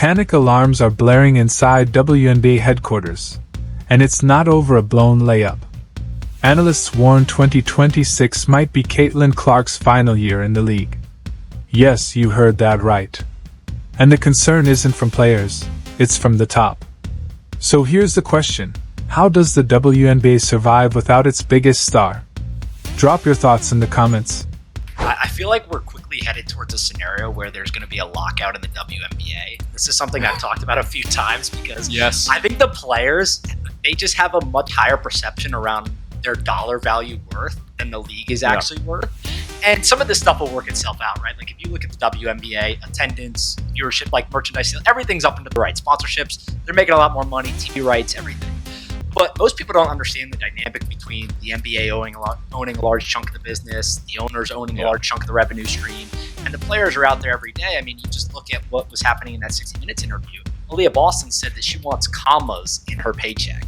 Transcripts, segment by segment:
Panic alarms are blaring inside WNBA headquarters, and it's not over a blown layup. Analysts warn 2026 might be Caitlin Clark's final year in the league. Yes, you heard that right. And the concern isn't from players, it's from the top. So here's the question: how does the WNBA survive without its biggest star? Drop your thoughts in the comments. I feel like we're quickly headed towards a scenario where there's going to be a lockout in the WNBA. This is something I've talked about a few times because I think the players, they just have a much higher perception around their dollar value worth than the league is actually worth. And some of this stuff will work itself out, right? Like if you look at the WNBA, attendance, viewership, like merchandise sales, everything's up into the right. Sponsorships, they're making a lot more money, TV rights, everything. But most people don't understand the dynamic between the NBA owning a large chunk of the business, the owners owning a large chunk of the revenue stream, and the players are out there every day. I mean, you just look at what was happening in that 60 Minutes interview. Aaliyah Boston said that she wants commas in her paycheck.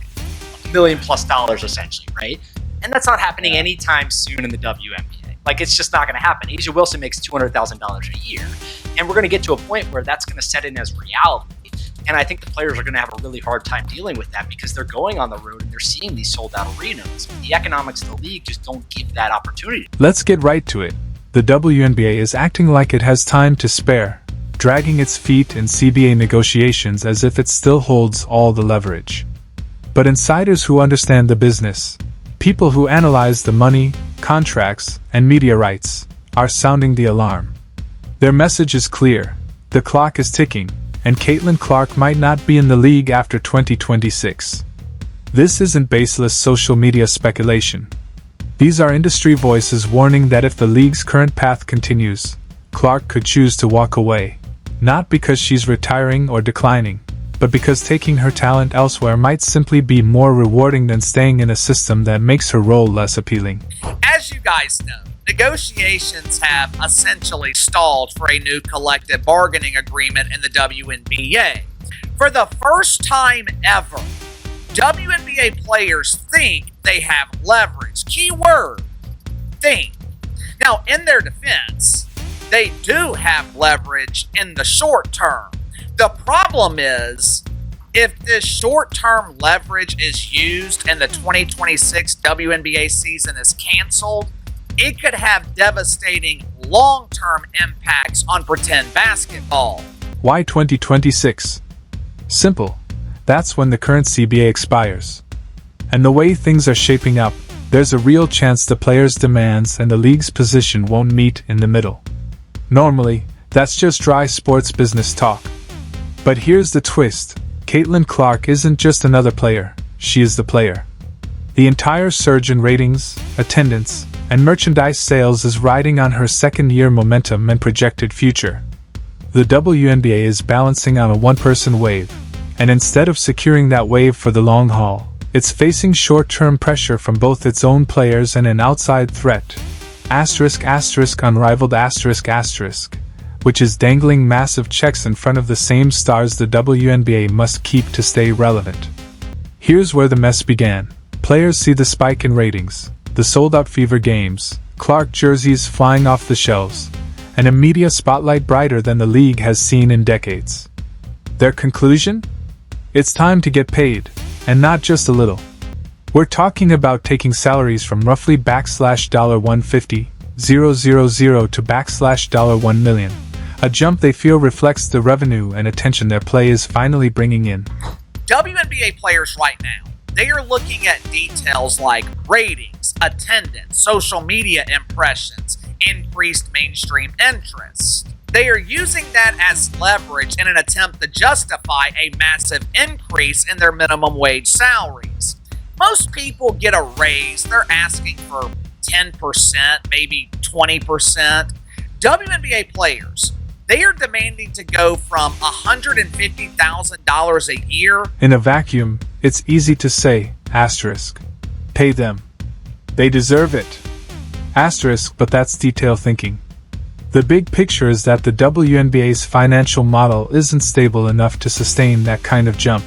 $1 million+ essentially, right? And that's not happening anytime soon in the WNBA. Like, it's just not going to happen. Asia Wilson makes $200,000 a year. And we're going to get to a point where that's going to set in as reality. And I think the players are going to have a really hard time dealing with that because they're going on the road and they're seeing these sold-out arenas. The economics of the league just don't give that opportunity. Let's get right to it. The WNBA is acting like it has time to spare, dragging its feet in CBA negotiations as if it still holds all the leverage. But insiders who understand the business, people who analyze the money, contracts, and media rights, are sounding the alarm. Their message is clear: the clock is ticking, and Caitlin Clark might not be in the league after 2026. This isn't baseless social media speculation. These are industry voices warning that if the league's current path continues, Clark could choose to walk away, not because she's retiring or declining, but because taking her talent elsewhere might simply be more rewarding than staying in a system that makes her role less appealing. As you guys know, negotiations have essentially stalled for a new collective bargaining agreement in the WNBA. For the first time ever, WNBA players think they have leverage. Key word, think. Now, in their defense, they do have leverage in the short term. The problem is, if this short-term leverage is used and the 2026 WNBA season is canceled, it could have devastating long-term impacts on pretend basketball. Why 2026? Simple. That's when the current CBA expires. And the way things are shaping up, there's a real chance the players' demands and the league's position won't meet in the middle. Normally, that's just dry sports business talk. But here's the twist: Caitlin Clark isn't just another player, she is the player. The entire surge in ratings, attendance, and merchandise sales is riding on her second-year momentum and projected future. The WNBA is balancing on a one-person wave, and instead of securing that wave for the long haul, it's facing short-term pressure from both its own players and an outside threat. Unrivaled which is dangling massive checks in front of the same stars the WNBA must keep to stay relevant. Here's where the mess began. Players see the spike in ratings, the sold-out fever games, Clark jerseys flying off the shelves, and a media spotlight brighter than the league has seen in decades. Their conclusion? It's time to get paid, and not just a little. We're talking about taking salaries from roughly $150,000 to $1 million. A jump they feel reflects the revenue and attention their play is finally bringing in. WNBA players right now, they are looking at details like ratings, attendance, social media impressions, increased mainstream interest. They are using that as leverage in an attempt to justify a massive increase in their minimum wage salaries. Most people get a raise, they're asking for 10%, maybe 20%. WNBA players, they are demanding to go from $150,000 a year. In a vacuum, it's easy to say, pay them. They deserve it. But that's detail thinking. The big picture is that the WNBA's financial model isn't stable enough to sustain that kind of jump.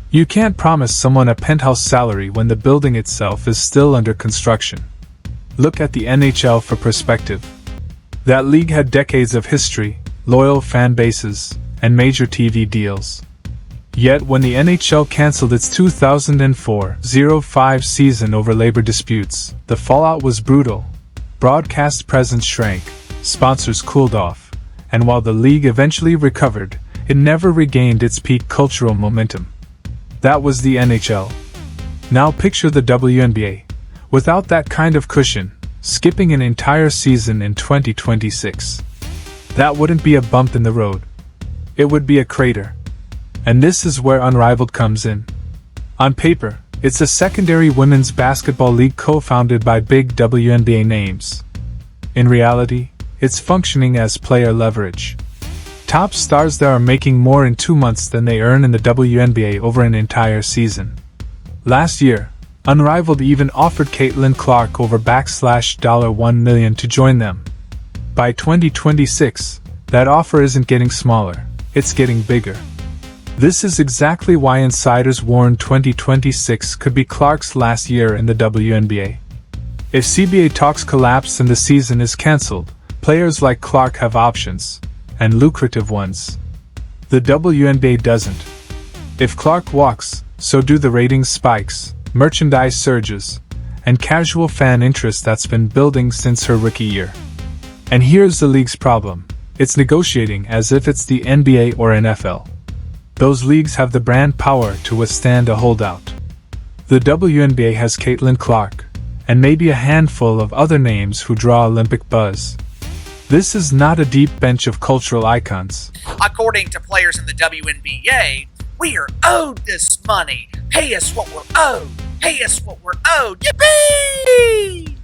You can't promise someone a penthouse salary when the building itself is still under construction. Look at the NHL for perspective. That league had decades of history, loyal fan bases, and major TV deals. Yet when the NHL canceled its 2004-05 season over labor disputes, the fallout was brutal. Broadcast presence shrank, sponsors cooled off, and while the league eventually recovered, it never regained its peak cultural momentum. That was the NHL. Now picture the WNBA. Without that kind of cushion, skipping an entire season in 2026. That wouldn't be a bump in the road. It would be a crater. And this is where Unrivaled comes in. On paper, it's a secondary women's basketball league co-founded by big WNBA names. In reality, it's functioning as player leverage. Top stars there are making more in 2 months than they earn in the WNBA over an entire season. Last year, Unrivaled even offered Caitlin Clark over $1 million to join them. By 2026, that offer isn't getting smaller, it's getting bigger. This is exactly why insiders warn 2026 could be Clark's last year in the WNBA. If CBA talks collapse and the season is cancelled, players like Clark have options, and lucrative ones. The WNBA doesn't. If Clark walks, so do the ratings spikes, merchandise surges, and casual fan interest that's been building since her rookie year. And here's the league's problem. It's negotiating as if it's the NBA or NFL. Those leagues have the brand power to withstand a holdout. The WNBA has Caitlin Clark, and maybe a handful of other names who draw Olympic buzz. This is not a deep bench of cultural icons. According to players in the WNBA, we are owed this money. Pay us what we're owed. Pay us what we're owed. Yippee!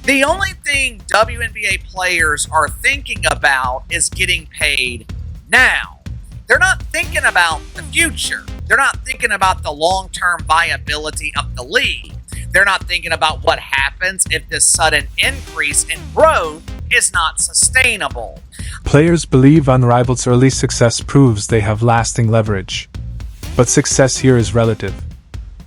The only thing WNBA players are thinking about is getting paid now. They're not thinking about the future. They're not thinking about the long-term viability of the league. They're not thinking about what happens if this sudden increase in growth is not sustainable. Players believe Unrivaled's early success proves they have lasting leverage. But success here is relative.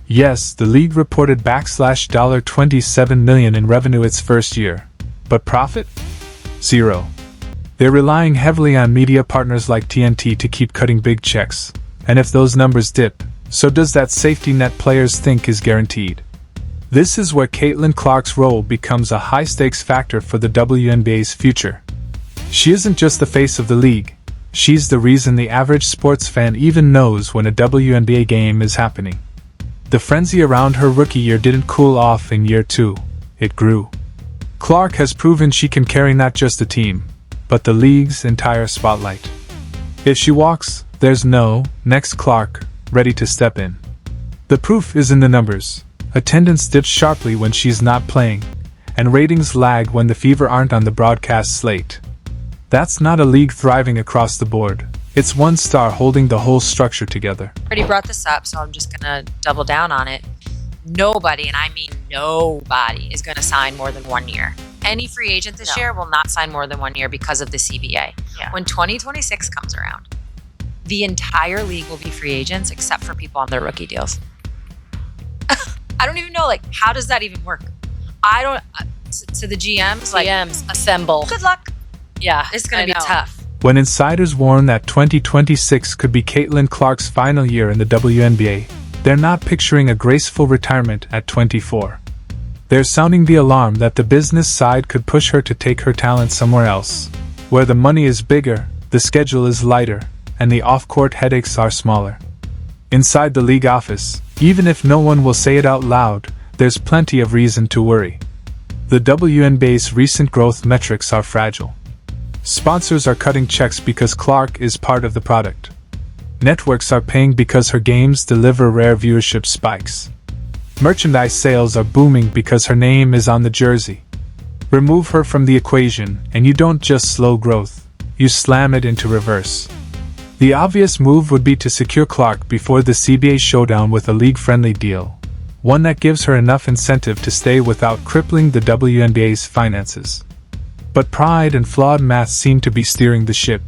Yes, the league reported $27 million in revenue its first year. But profit? Zero. They're relying heavily on media partners like TNT to keep cutting big checks. And if those numbers dip, so does that safety net players think is guaranteed. This is where Caitlin Clark's role becomes a high-stakes factor for the WNBA's future. She isn't just the face of the league. She's the reason the average sports fan even knows when a WNBA game is happening. The frenzy around her rookie year didn't cool off in year 2. It grew. Clark has proven she can carry not just the team, but the league's entire spotlight. If she walks, there's no next Clark ready to step in. The proof is in the numbers. Attendance dips sharply when she's not playing, and ratings lag when the Fever aren't on the broadcast slate. That's not a league thriving across the board. It's one star holding the whole structure together. Already brought this up, so I'm just gonna double down on it. Nobody, and I mean nobody, is gonna sign more than 1 year. Any free agent this year will not sign more than 1 year because of the CBA. Yeah. When 2026 comes around, the entire league will be free agents except for people on their rookie deals. I don't even know, how does that even work? I don't, to the GMs, GMs, assemble. Good luck. Yeah, It's gonna be tough. When insiders warn that 2026 could be Caitlin Clark's final year in the WNBA, they're not picturing a graceful retirement at 24. They're sounding the alarm that the business side could push her to take her talent somewhere else, where the money is bigger, the schedule is lighter, and the off-court headaches are smaller. Inside the league office, even if no one will say it out loud, there's plenty of reason to worry. The WNBA's recent growth metrics are fragile. Sponsors are cutting checks because Clark is part of the product. Networks are paying because her games deliver rare viewership spikes. Merchandise sales are booming because her name is on the jersey. Remove her from the equation, and you don't just slow growth, you slam it into reverse. The obvious move would be to secure Clark before the CBA showdown with a league-friendly deal, one that gives her enough incentive to stay without crippling the WNBA's finances. But pride and flawed math seem to be steering the ship.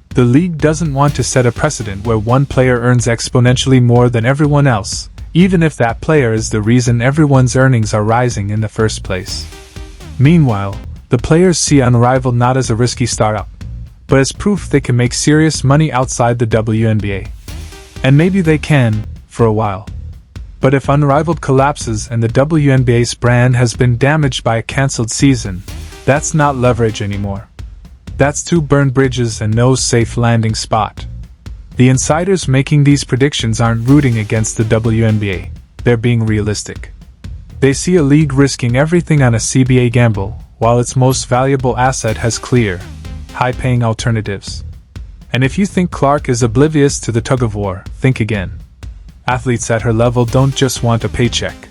The league doesn't want to set a precedent where one player earns exponentially more than everyone else, even if that player is the reason everyone's earnings are rising in the first place. Meanwhile, The players see Unrivaled not as a risky startup, but as proof they can make serious money outside the WNBA. And maybe they can, for a while. But if Unrivaled collapses and the WNBA's brand has been damaged by a cancelled season, that's not leverage anymore. That's two burned bridges and no safe landing spot. The insiders making these predictions aren't rooting against the WNBA, they're being realistic. They see a league risking everything on a CBA gamble, while its most valuable asset has clear, high-paying alternatives. And if you think Clark is oblivious to the tug-of-war, think again. Athletes at her level don't just want a paycheck.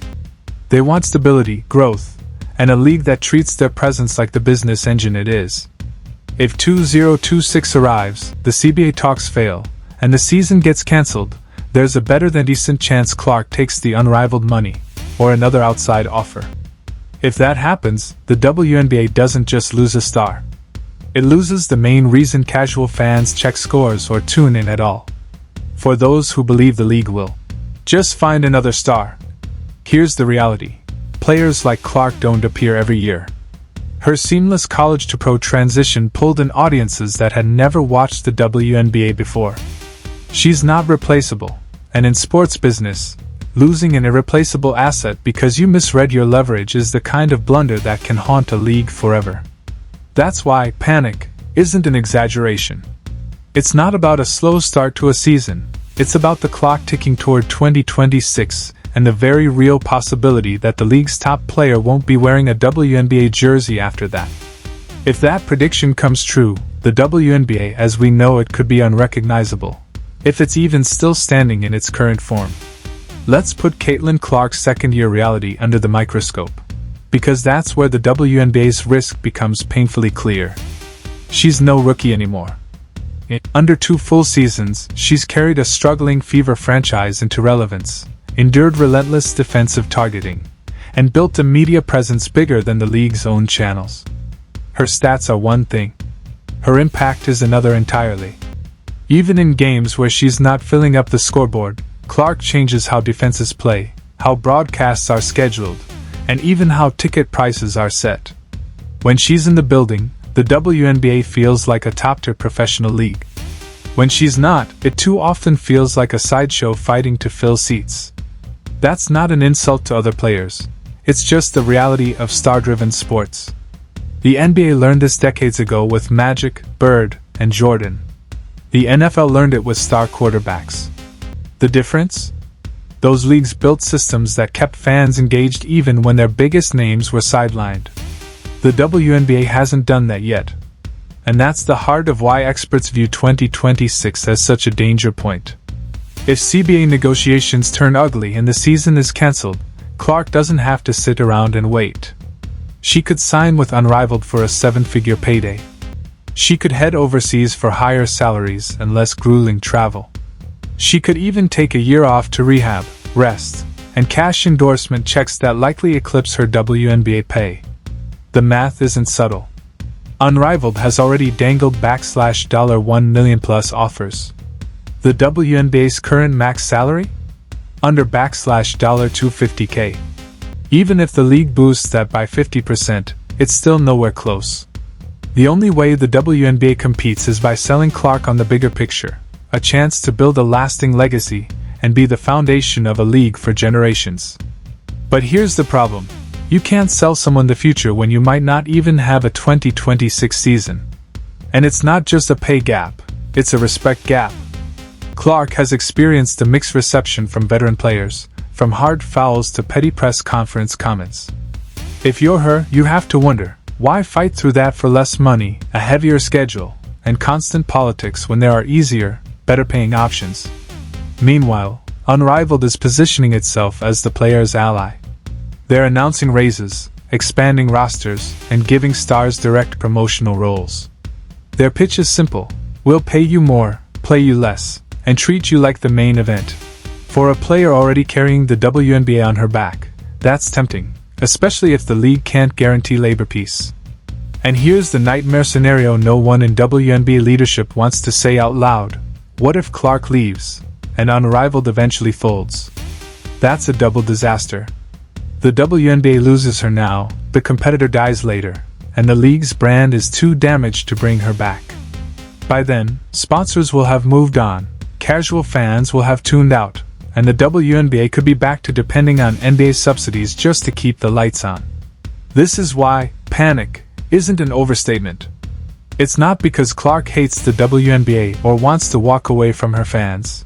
They want stability, growth, and a league that treats their presence like the business engine it is. If 2026 arrives, the CBA talks fail, and the season gets cancelled, there's a better than decent chance Clark takes the Unrivaled money, or another outside offer. If that happens, the WNBA doesn't just lose a star. It loses the main reason casual fans check scores or tune in at all. For those who believe the league will just find another star. Here's the reality. Players like Clark don't appear every year. Her seamless college-to-pro transition pulled in audiences that had never watched the WNBA before. She's not replaceable, and in sports business, losing an irreplaceable asset because you misread your leverage is the kind of blunder that can haunt a league forever. That's why panic isn't an exaggeration. It's not about a slow start to a season, it's about the clock ticking toward 2026 and the very real possibility that the league's top player won't be wearing a WNBA jersey after that. If that prediction comes true, the WNBA as we know it could be unrecognizable, if it's even still standing in its current form. Let's put Caitlin Clark's second-year reality under the microscope, because that's where the WNBA's risk becomes painfully clear. She's no rookie anymore. In under 2 full seasons, she's carried a struggling Fever franchise into relevance, endured relentless defensive targeting, and built a media presence bigger than the league's own channels. Her stats are one thing. Her impact is another entirely. Even in games where she's not filling up the scoreboard, Clark changes how defenses play, how broadcasts are scheduled, and even how ticket prices are set. When she's in the building, the WNBA feels like a top-tier professional league. When she's not, it too often feels like a sideshow fighting to fill seats. That's not an insult to other players. It's just the reality of star-driven sports. The NBA learned this decades ago with Magic, Bird, and Jordan. The NFL learned it with star quarterbacks. The difference? Those leagues built systems that kept fans engaged even when their biggest names were sidelined. The WNBA hasn't done that yet. And that's the heart of why experts view 2026 as such a danger point. If CBA negotiations turn ugly and the season is cancelled, Clark doesn't have to sit around and wait. She could sign with Unrivaled for a 7-figure payday. She could head overseas for higher salaries and less grueling travel. She could even take a year off to rehab, rest, and cash endorsement checks that likely eclipse her WNBA pay. The math isn't subtle. Unrivaled has already dangled $1 million plus offers. The WNBA's current max salary? Under $250K. Even if the league boosts that by 50%, it's still nowhere close. The only way the WNBA competes is by selling Clark on the bigger picture, a chance to build a lasting legacy and be the foundation of a league for generations. But here's the problem. You can't sell someone the future when you might not even have a 2026 season. And it's not just a pay gap, it's a respect gap. Clark has experienced a mixed reception from veteran players, from hard fouls to petty press conference comments. If you're her, you have to wonder, why fight through that for less money, a heavier schedule, and constant politics when there are easier, better-paying options? Meanwhile, Unrivaled is positioning itself as the player's ally. They're announcing raises, expanding rosters, and giving stars direct promotional roles. Their pitch is simple: we'll pay you more, play you less, and treat you like the main event. For a player already carrying the WNBA on her back, that's tempting, especially if the league can't guarantee labor peace. And here's the nightmare scenario no one in WNBA leadership wants to say out loud: what if Clark leaves, and Unrivaled eventually folds? That's a double disaster. The WNBA loses her now, the competitor dies later, and the league's brand is too damaged to bring her back. By then, sponsors will have moved on, casual fans will have tuned out, and the WNBA could be back to depending on NBA subsidies just to keep the lights on. This is why panic isn't an overstatement. It's not because Clark hates the WNBA or wants to walk away from her fans.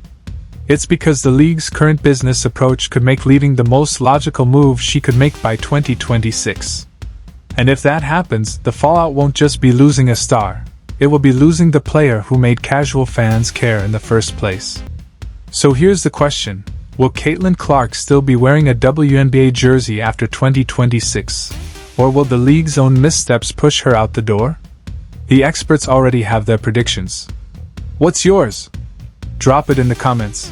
It's because the league's current business approach could make leaving the most logical move she could make by 2026. And if that happens, the fallout won't just be losing a star, it will be losing the player who made casual fans care in the first place. So here's the question, will Caitlin Clark still be wearing a WNBA jersey after 2026? Or will the league's own missteps push her out the door? The experts already have their predictions. What's yours? Drop it in the comments.